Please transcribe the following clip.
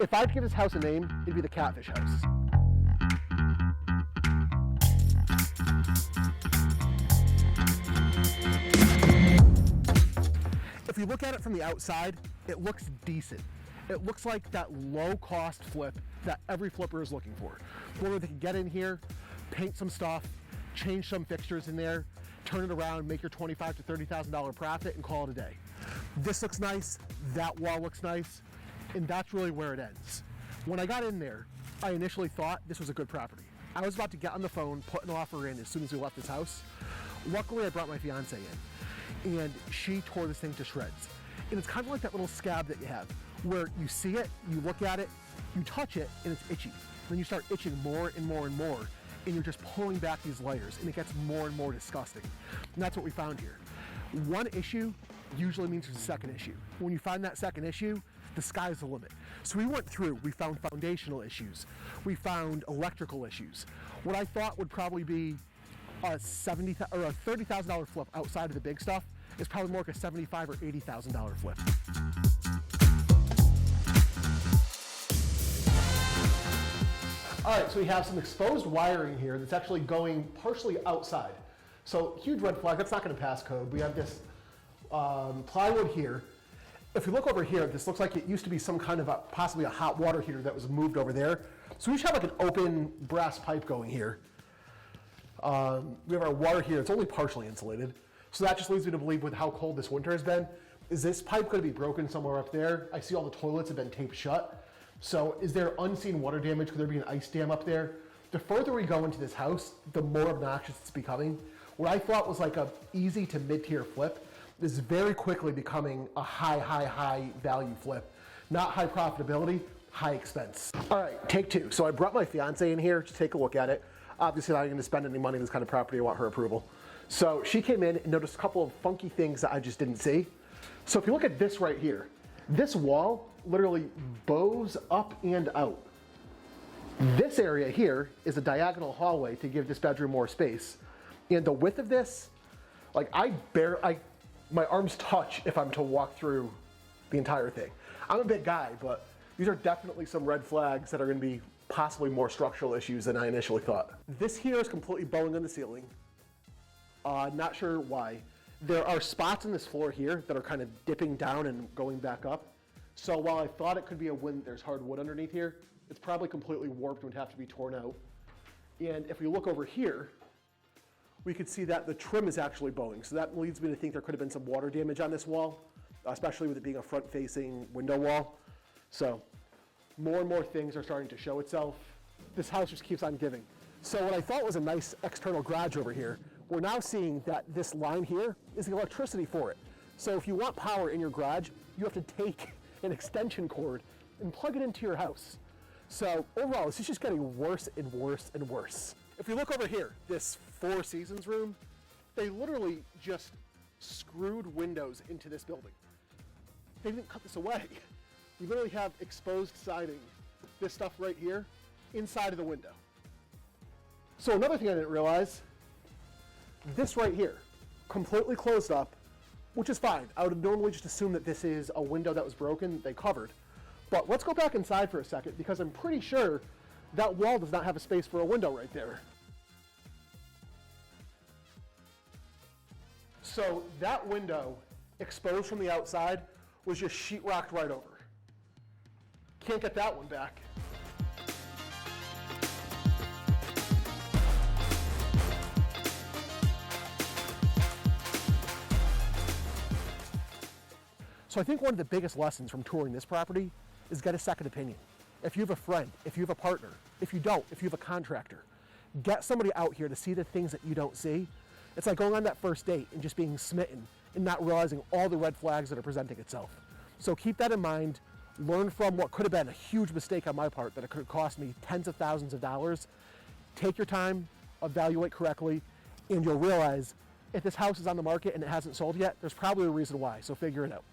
If I had to give this house a name, it'd be the Catfish House. If you look at it from the outside, it looks decent. It looks like that low-cost flip that every flipper is looking for. Where they can get in here, paint some stuff, change some fixtures in there, turn it around, make your $25,000 to $30,000 profit, and call it a day. This looks nice, that wall looks nice, and that's really where it ends. When I got in there, I initially thought this was a good property. I was about to get on the phone, put an offer in as soon as we left this house. Luckily, I brought my fiance in, and she tore this thing to shreds. And it's kind of like that little scab that you have, where you see it, you look at it, you touch it, and it's itchy. Then you start itching more and more and more, and you're just pulling back these layers, and it gets more and more disgusting. And that's what we found here. One issue usually means there's a second issue. When you find that second issue, the sky's the limit. So we went through, we found foundational issues, we found electrical issues. What I thought would probably be a $30,000 flip outside of the big stuff is probably more like a $75,000 or $80,000 flip. All right, so we have some exposed wiring here that's actually going partially outside. So huge red flag, that's not gonna pass code. We have this plywood here. If you look over here, this looks like it used to be some kind of possibly a hot water heater that was moved over there. So we should have like an open brass pipe going here. We have our water here, it's only partially insulated. So that just leads me to believe with how cold this winter has been, is this pipe gonna be broken somewhere up there? I see all the toilets have been taped shut. So is there unseen water damage? Could there be an ice dam up there? The further we go into this house, the more obnoxious it's becoming. What I thought was like a easy to mid-tier flip is very quickly becoming a high value flip. Not high profitability, high expense. All right, take two. So I brought my fiance in here to take a look at it. Obviously not gonna spend any money on this kind of property, I want her approval. So she came in and noticed a couple of funky things that I just didn't see. So if you look at this right here, this wall literally bows up and out. This area here is a diagonal hallway to give this bedroom more space. And the width of this, like my arms touch if I'm to walk through the entire thing. I'm a big guy, but these are definitely some red flags that are gonna be possibly more structural issues than I initially thought. This here is completely bowing on the ceiling. Not sure why. There are spots in this floor here that are kind of dipping down and going back up. So while I thought it could be there's hard wood underneath here, it's probably completely warped and would have to be torn out. And if we look over here, we could see that the trim is actually bowing. So that leads me to think there could have been some water damage on this wall, especially with it being a front-facing window wall. So more and more things are starting to show itself. This house just keeps on giving. So what I thought was a nice external garage over here, we're now seeing that this line here is the electricity for it. So if you want power in your garage, you have to take an extension cord and plug it into your house. So overall, this is just getting worse and worse and worse. If you look over here, this Four Seasons room, they literally just screwed windows into this building. They didn't cut this away. You literally have exposed siding, this stuff right here, inside of the window. So another thing I didn't realize, this right here, completely closed up, which is fine. I would normally just assume that this is a window that was broken, they covered. But let's go back inside for a second because I'm pretty sure that wall does not have a space for a window right there. So that window, exposed from the outside, was just sheetrocked right over. Can't get that one back. So I think one of the biggest lessons from touring this property is get a second opinion. If you have a friend, if you have a partner, if you don't, if you have a contractor, get somebody out here to see the things that you don't see. It's like going on that first date and just being smitten and not realizing all the red flags that are presenting itself. So keep that in mind, learn from what could have been a huge mistake on my part that it could have cost me tens of thousands of dollars. Take your time, evaluate correctly, and you'll realize if this house is on the market and it hasn't sold yet, there's probably a reason why, so figure it out.